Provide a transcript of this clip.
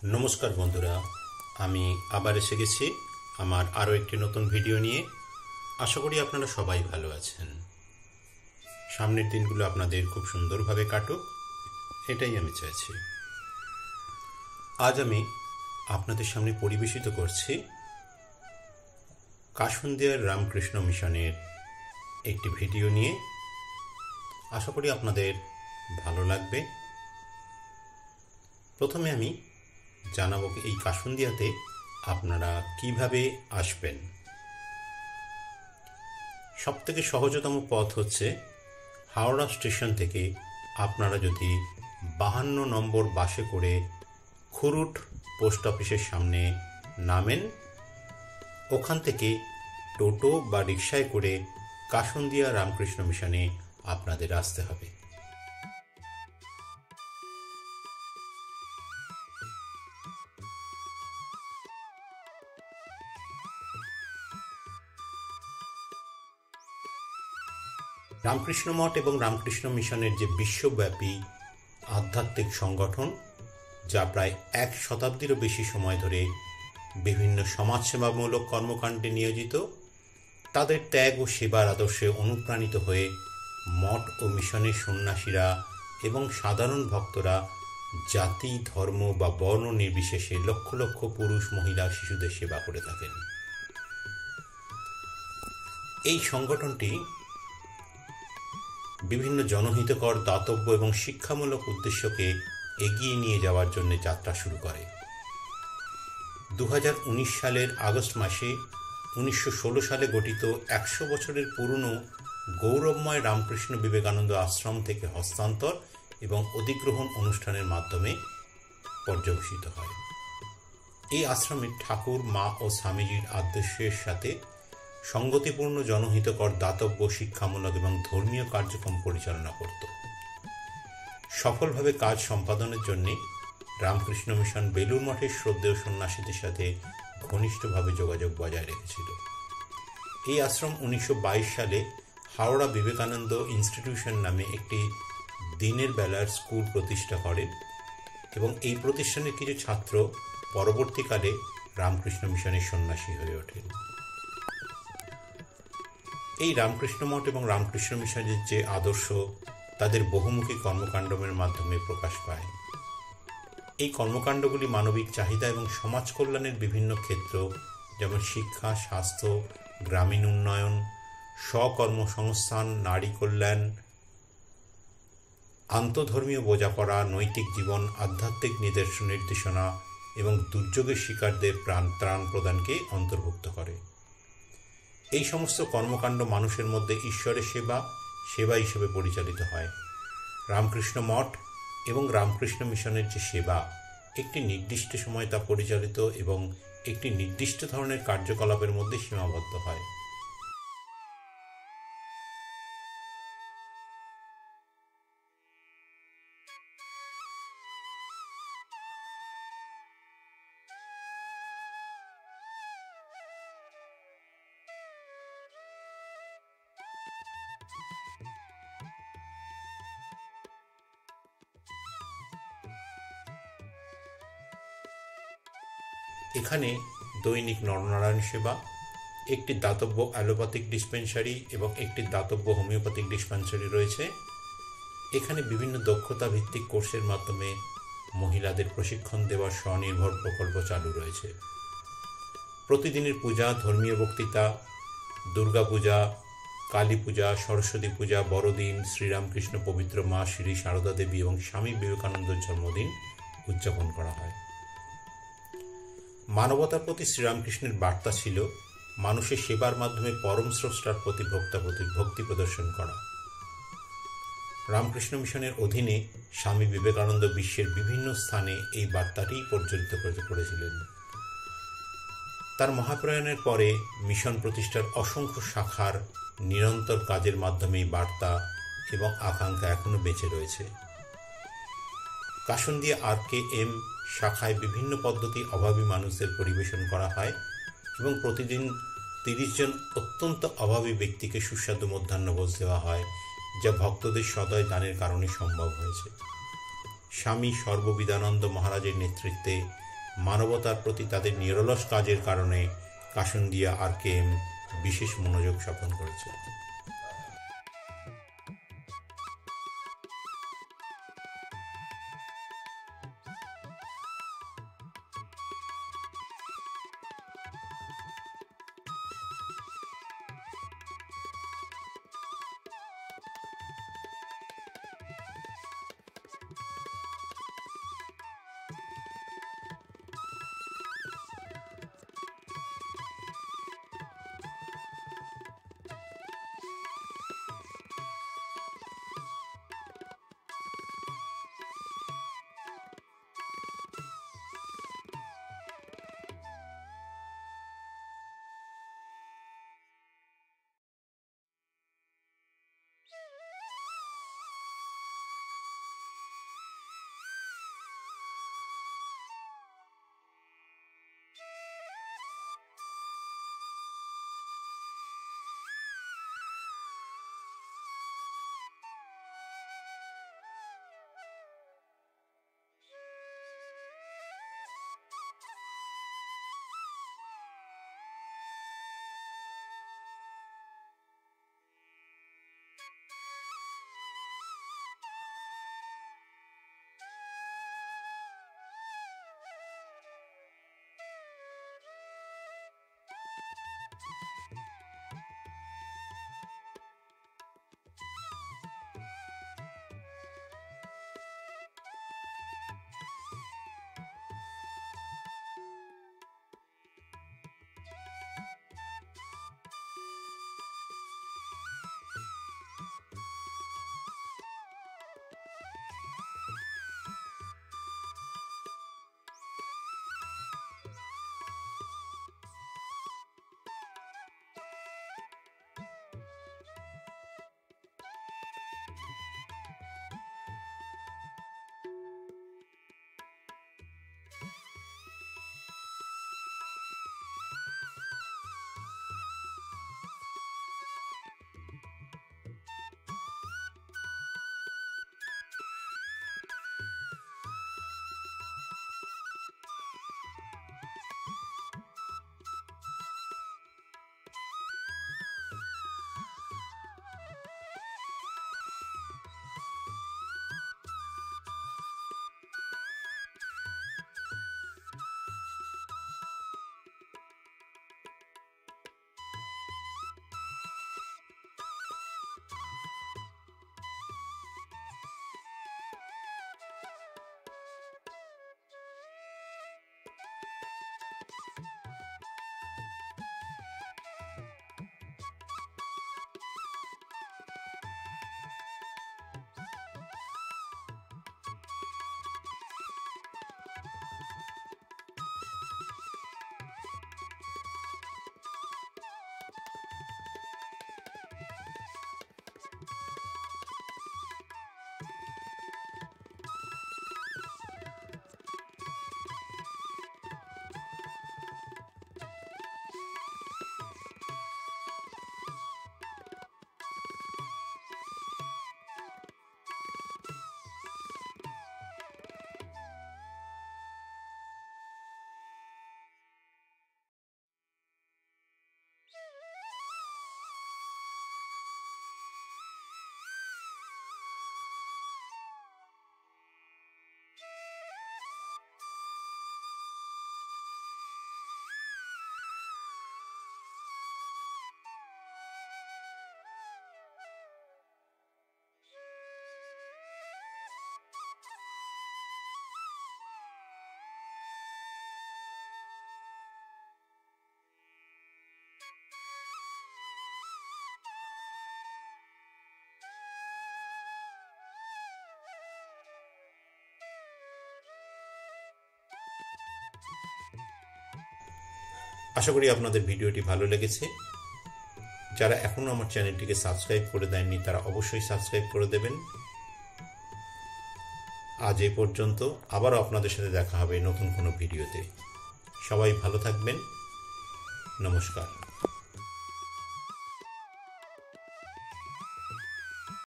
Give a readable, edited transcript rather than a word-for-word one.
নমস্কার বন্ধুরা, আমি আবার এসে গেছি আমার আরও একটি নতুন ভিডিও নিয়ে। আশা করি আপনারা সবাই ভালো আছেন। সামনের দিনগুলো আপনাদের খুব সুন্দরভাবে কাটুক, এটাই আমি চাইছি। আজ আমি আপনাদের সামনে পরিবেশিত করছি কাশুন্দিয়ার রামকৃষ্ণ মিশনের একটি ভিডিও নিয়ে। আশা করি আপনাদের ভালো লাগবে। প্রথমে আমি জানাবো এই কাশুন্দিয়াতে আপনারা কিভাবে আসবেন। সবথেকে সহজতম পথ হচ্ছে হাওড়া স্টেশন থেকে আপনারা যদি 52 নম্বর বাসে করে খুরুট পোস্ট অফিসের সামনে নামেন, ওখান থেকে টোটো বা রিকশায় করে কাশুন্দিয়া রামকৃষ্ণ মিশনে আপনাদের আসতে হবে। রামকৃষ্ণ মঠ এবং রামকৃষ্ণ মিশনের যে বিশ্বব্যাপী আধ্যাত্মিক সংগঠন, যা প্রায় 1 শতাব্দীরও বেশি সময় ধরে বিভিন্ন সমাজসেবামূলক কর্মকাণ্ডে নিয়োজিত, তাদের ত্যাগ ও সেবার আদর্শে অনুপ্রাণিত হয়ে মঠ ও মিশনের সন্ন্যাসীরা এবং সাধারণ ভক্তরা জাতি, ধর্ম বা বর্ণ নির্বিশেষে লক্ষ লক্ষ পুরুষ, মহিলা, শিশুদের সেবা করে থাকেন। এই সংগঠনটি বিভিন্ন জনহিতকর, দাতব্য এবং শিক্ষামূলক উদ্দেশ্যকে এগিয়ে নিয়ে যাওয়ার জন্য যাত্রা শুরু করে। 2019 সালের আগস্ট মাসে 1916 সালে গঠিত 100 বছরের পুরনো গৌরবময় রামকৃষ্ণ বিবেকানন্দ আশ্রম থেকে হস্তান্তর এবং অধিগ্রহণ অনুষ্ঠানের মাধ্যমে পর্যবসিত হয়। এই আশ্রমে ঠাকুর, মা ও স্বামীজির আদর্শের সাথে সঙ্গতিপূর্ণ জনহিতকর, দাতব্য, শিক্ষামূলক এবং ধর্মীয় কার্যক্রম পরিচালনা করত। সফলভাবে কাজ সম্পাদনের জন্য রামকৃষ্ণ মিশন বেলুড় মঠের শ্রদ্ধেয় সন্ন্যাসীদের সাথে ঘনিষ্ঠভাবে যোগাযোগ বজায় রেখেছিল। এই আশ্রম 1922 সালে হাওড়া বিবেকানন্দ ইনস্টিটিউশন নামে একটি দিনের বেলার স্কুল প্রতিষ্ঠা করেন এবং এই প্রতিষ্ঠানের কিছু ছাত্র পরবর্তীকালে রামকৃষ্ণ মিশনের সন্ন্যাসী হয়ে ওঠেন। এই রামকৃষ্ণ মঠ এবং রামকৃষ্ণ মিশনের যে আদর্শ তাদের বহুমুখী কর্মকাণ্ডের মাধ্যমে প্রকাশ পায়। এই কর্মকাণ্ডগুলি মানবিক চাহিদা এবং সমাজ কল্যাণের বিভিন্ন ক্ষেত্র, যেমন শিক্ষা, স্বাস্থ্য, গ্রামীণ উন্নয়ন, স্বকর্মসংস্থান, নারী কল্যাণ, আন্তঃধর্মীয় বোঝাপড়া, নৈতিক জীবন, আধ্যাত্মিক নির্দেশনা এবং দুর্যোগের শিকারদের ত্রাণ প্রদানকে অন্তর্ভুক্ত করে। এই সমস্ত কর্মকাণ্ড মানুষের মধ্যে ঈশ্বরের সেবা হিসেবে পরিচালিত হয়। রামকৃষ্ণ মঠ এবং রামকৃষ্ণ মিশনের যে সেবা, একটি নির্দিষ্ট সময় তা পরিচালিত এবং একটি নির্দিষ্ট ধরনের কার্যকলাপের মধ্যে সীমাবদ্ধ হয়। এখানে দৈনিক নরনারায়ণ সেবা, একটি দাতব্য অ্যালোপ্যাথিক ডিসপেন্সারি এবং একটি দাতব্য হোমিওপ্যাথিক ডিসপেন্সারি রয়েছে। এখানে বিভিন্ন দক্ষতা ভিত্তিক কোর্সের মাধ্যমে মহিলাদের প্রশিক্ষণ দেওয়ার স্বনির্ভর প্রকল্প চালু রয়েছে। প্রতিদিনের পূজা, ধর্মীয় বক্তৃতা, দুর্গা পূজা, কালী পূজা, সরস্বতী পূজা, বড়দিন, শ্রীরামকৃষ্ণ পবিত্র মা শ্রী সারদা দেবী এবং স্বামী বিবেকানন্দের জন্মদিন উদযাপন করা হয়। মানবতার প্রতি শ্রীরামকৃষ্ণের বার্তা ছিল মানুষের সেবার মাধ্যমে পরম স্রষ্টার প্রতি ভক্তি প্রদর্শন করা। রামকৃষ্ণ মিশনের অধীনে স্বামী বিবেকানন্দ বিশ্বের বিভিন্ন স্থানে এই বার্তাটি প্রজ্বলিত করেছিলেন। তার মহাপ্রয়াণের পরে মিশন প্রতিষ্ঠার অসংখ্য শাখার নিরন্তর কাজের মাধ্যমে এই বার্তা এবং আকাঙ্ক্ষা এখনো বেঁচে রয়েছে। কাশুন্দিয়া RKM শাখায় বিভিন্ন পদ্ধতি অভাবী মানুষদের পরিবেশন করা হয় এবং প্রতিদিন 30 জন অত্যন্ত অভাবী ব্যক্তিকে সুস্বাদু মধ্যাহ্নভোজ দেওয়া হয়, যা ভক্তদের সদয় দানের কারণে সম্ভব হয়েছে। স্বামী সর্ববিদানন্দ মহারাজের নেতৃত্বে মানবতার প্রতি তাদের নিরলস কাজের কারণে কাশুন্দিয়া RKM বিশেষ মনোযোগ স্থাপন করেছে। আশা করি আপনাদের ভিডিওটি ভালো লেগেছে। যারা এখনো আমার চ্যানেলটিকে সাবস্ক্রাইব করে দেননি তারা অবশ্যই সাবস্ক্রাইব করে দেবেন। আজ এই পর্যন্ত, আবারও আপনাদের সাথে দেখা হবে নতুন কোনো ভিডিওতে। সবাই ভালো থাকবেন। নমস্কার।